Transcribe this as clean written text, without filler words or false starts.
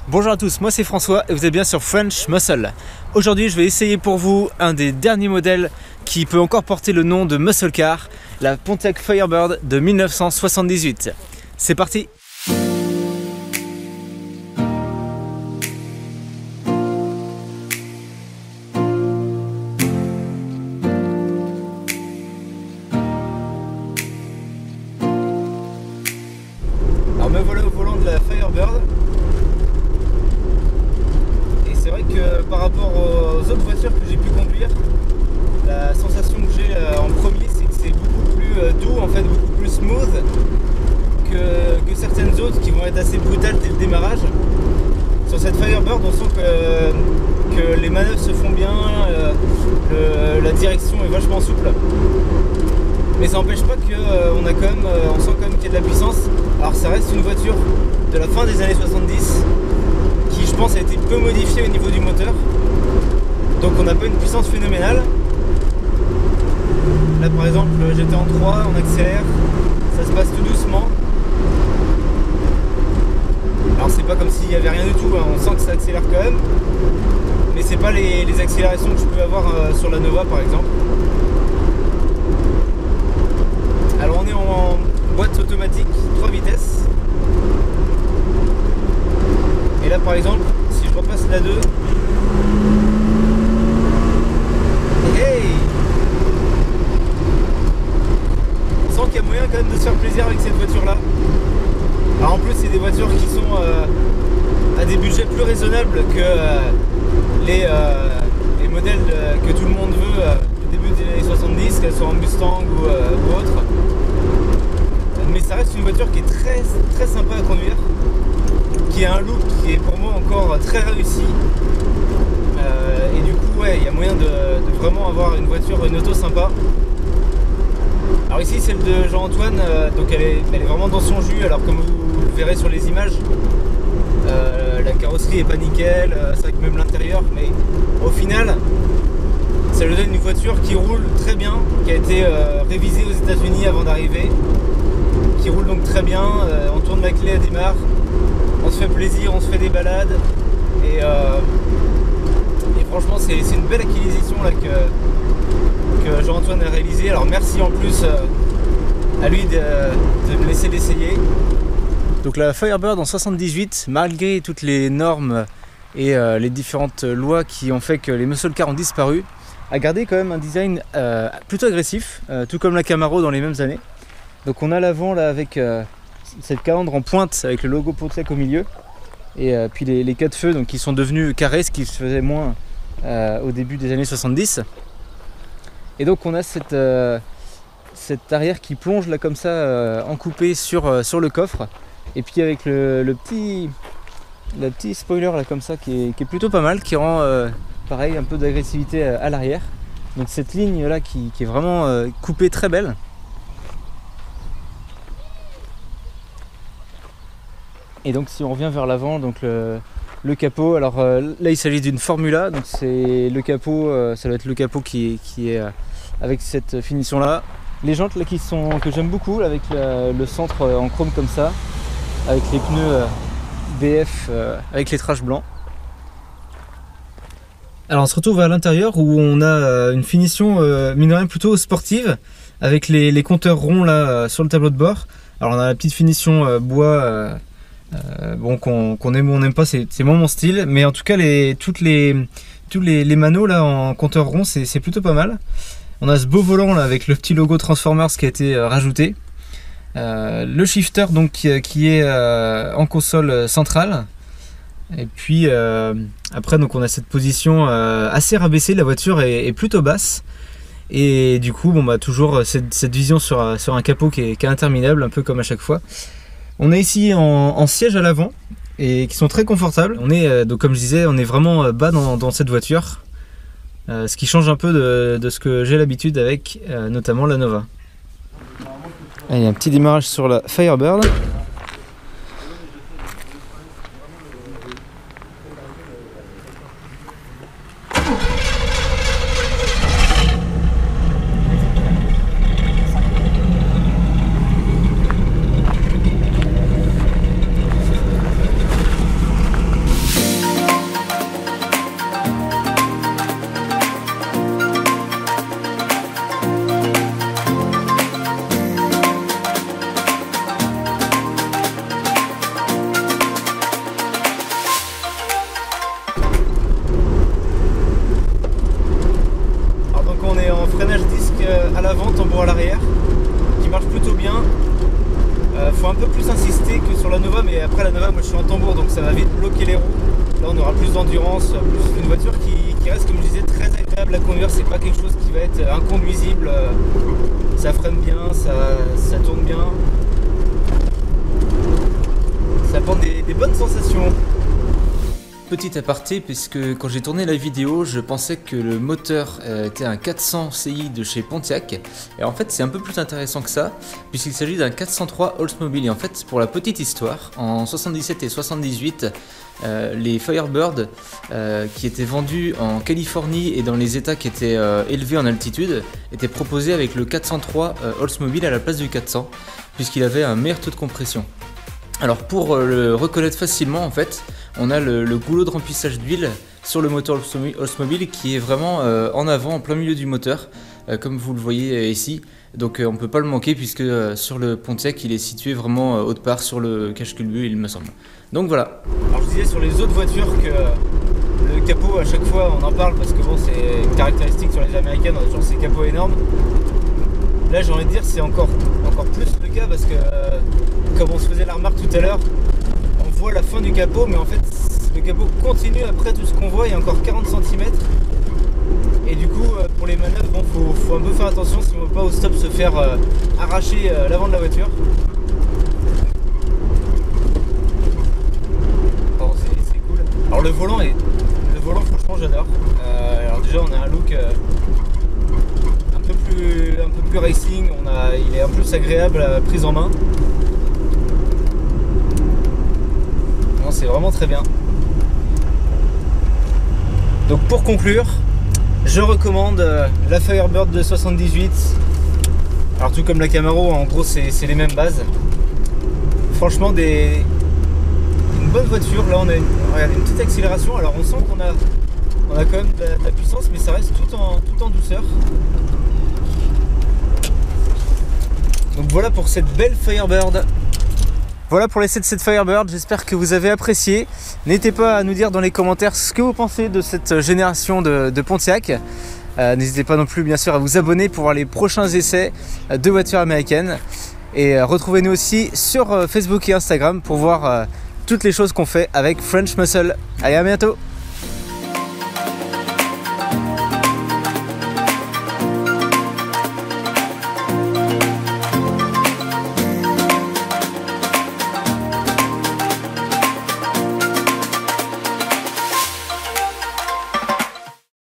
Bonjour à tous, moi c'est François et vous êtes bien sur French Muscle. Aujourd'hui je vais essayer pour vous un des derniers modèles qui peut encore porter le nom de Muscle Car, la Pontiac Firebird de 1978. C'est parti! Alors me voilà au volant de la Firebird. C'est vrai que par rapport aux autres voitures que j'ai pu conduire, la sensation que j'ai en premier, c'est que c'est beaucoup plus doux, en fait, beaucoup plus smooth que certaines autres qui vont être assez brutales dès le démarrage. Sur cette Firebird, on sent que les manœuvres se font bien, la direction est vachement souple. Mais ça n'empêche pas qu'on on sent quand même qu'il y a de la puissance. Alors ça reste une voiture de la fin des années 70. Qui je pense a été peu modifié au niveau du moteur, donc on n'a pas une puissance phénoménale. Là par exemple j'étais en 3, on accélère, ça se passe tout doucement. Alors c'est pas comme s'il n'y avait rien du tout, hein. On sent que ça accélère quand même, mais c'est pas les accélérations que je peux avoir sur la Nova par exemple. Alors on est en boîte automatique 3 vitesses. Et là par exemple, si je repasse la 2, hey, on sent qu'il y a moyen quand même de se faire plaisir avec cette voiture là. Alors en plus c'est des voitures qui sont à des budgets plus raisonnables que les modèles que tout le monde veut au début des années 70, qu'elles soient en Mustang ou autre. Mais ça reste une voiture qui est très, très sympa à conduire, qui a un look qui est pour moi encore très réussi, et du coup ouais, il y a moyen de vraiment avoir une auto sympa. Alors ici celle de Jean-Antoine, donc elle est vraiment dans son jus. Alors comme vous le verrez sur les images, la carrosserie est pas nickel, c'est vrai que même l'intérieur, mais au final ça lui donne une voiture qui roule très bien, qui a été révisée aux États-Unis avant d'arriver, qui roule donc très bien. On tourne la clé, elle démarre. On se fait plaisir, on se fait des balades et franchement c'est une belle acquisition là, que Jean-Antoine a réalisé. Alors merci en plus à lui de me laisser l'essayer. Donc la Firebird en 78, malgré toutes les normes et les différentes lois qui ont fait que les muscle cars ont disparu, a gardé quand même un design plutôt agressif, tout comme la Camaro dans les mêmes années. Donc on a l'avant là avec cette calandre en pointe avec le logo Pontiac au milieu, et puis les 4 feux donc, qui sont devenus carrés, ce qui se faisait moins au début des années 70. Et donc on a cette arrière qui plonge là comme ça en coupé sur le coffre, et puis avec le petit spoiler là comme ça qui est plutôt pas mal, qui rend pareil un peu d'agressivité à l'arrière. Donc cette ligne là qui est vraiment coupée, très belle. Et donc si on revient vers l'avant, donc le capot, alors là il s'agit d'une Formula, donc c'est le capot, ça doit être le capot qui est avec cette finition là. Les jantes là que j'aime beaucoup là, avec le centre en chrome comme ça, avec les pneus BF avec l'étrage blanc. Alors on se retrouve à l'intérieur où on a une finition mine de rien plutôt sportive, avec les compteurs ronds là sur le tableau de bord. Alors on a la petite finition bois, bon, qu'on aime ou on n'aime pas, c'est moins mon style, mais en tout cas tous les manos là en compteur rond, c'est plutôt pas mal. On a ce beau volant là avec le petit logo Transformers qui a été rajouté, le shifter donc qui est en console centrale, et puis après donc on a cette position assez rabaissée, la voiture est plutôt basse, et du coup bon bah toujours cette vision sur un capot qui est interminable, un peu comme à chaque fois. On est ici en siège à l'avant et qui sont très confortables. On est donc comme je disais, on est vraiment bas dans cette voiture, ce qui change un peu de ce que j'ai l'habitude avec notamment la Nova. Allez, un petit démarrage sur la Firebird. bloquer les roues. Là on aura plus d'endurance, plus une voiture qui reste, comme je disais, très agréable à conduire. C'est pas quelque chose qui va être inconduisible. Ça freine bien, ça tourne bien. Ça apporte des bonnes sensations. Petit aparté, puisque quand j'ai tourné la vidéo, je pensais que le moteur était un 400 CI de chez Pontiac. Et en fait, c'est un peu plus intéressant que ça, puisqu'il s'agit d'un 403 Oldsmobile. Et en fait, pour la petite histoire, en 77 et 78, les Firebird qui étaient vendus en Californie et dans les états qui étaient élevés en altitude, étaient proposés avec le 403 Oldsmobile à la place du 400, puisqu'il avait un meilleur taux de compression. Alors pour le reconnaître facilement, en fait, on a le goulot de remplissage d'huile sur le moteur Oldsmobile qui est vraiment en avant, en plein milieu du moteur, comme vous le voyez ici. Donc on ne peut pas le manquer puisque sur le Pontiac il est situé vraiment autre part sur le cache-cul bleu, il me semble. Donc voilà. Alors je disais sur les autres voitures que le capot, à chaque fois on en parle parce que bon, c'est une caractéristique sur les américaines, on a toujours ces capots énormes. Là j'ai envie de dire c'est encore plus le cas parce que comme on se faisait la remarque tout à l'heure, on voit la fin du capot, mais en fait le capot continue après tout ce qu'on voit, il y a encore 40 cm. Et du coup pour les manœuvres, bon, faut un peu faire attention si on ne veut pas au stop se faire arracher l'avant de la voiture. Bon, c'est cool. Alors le volant franchement j'adore. Alors déjà on a un look un peu plus racing, il est un peu plus agréable à prise en main. C'est vraiment très bien. Donc pour conclure, je recommande la Firebird de 78. Alors tout comme la Camaro, en gros c'est les mêmes bases. Franchement une bonne voiture. Là on a une petite accélération. Alors on sent qu'on a quand même de la puissance, mais ça reste tout en douceur. Donc voilà pour cette belle Firebird. Voilà pour l'essai de cette Firebird, j'espère que vous avez apprécié. N'hésitez pas à nous dire dans les commentaires ce que vous pensez de cette génération de Pontiac. N'hésitez pas non plus bien sûr à vous abonner pour voir les prochains essais de voitures américaines. Et retrouvez-nous aussi sur Facebook et Instagram pour voir toutes les choses qu'on fait avec French Muscle. Allez, à bientôt!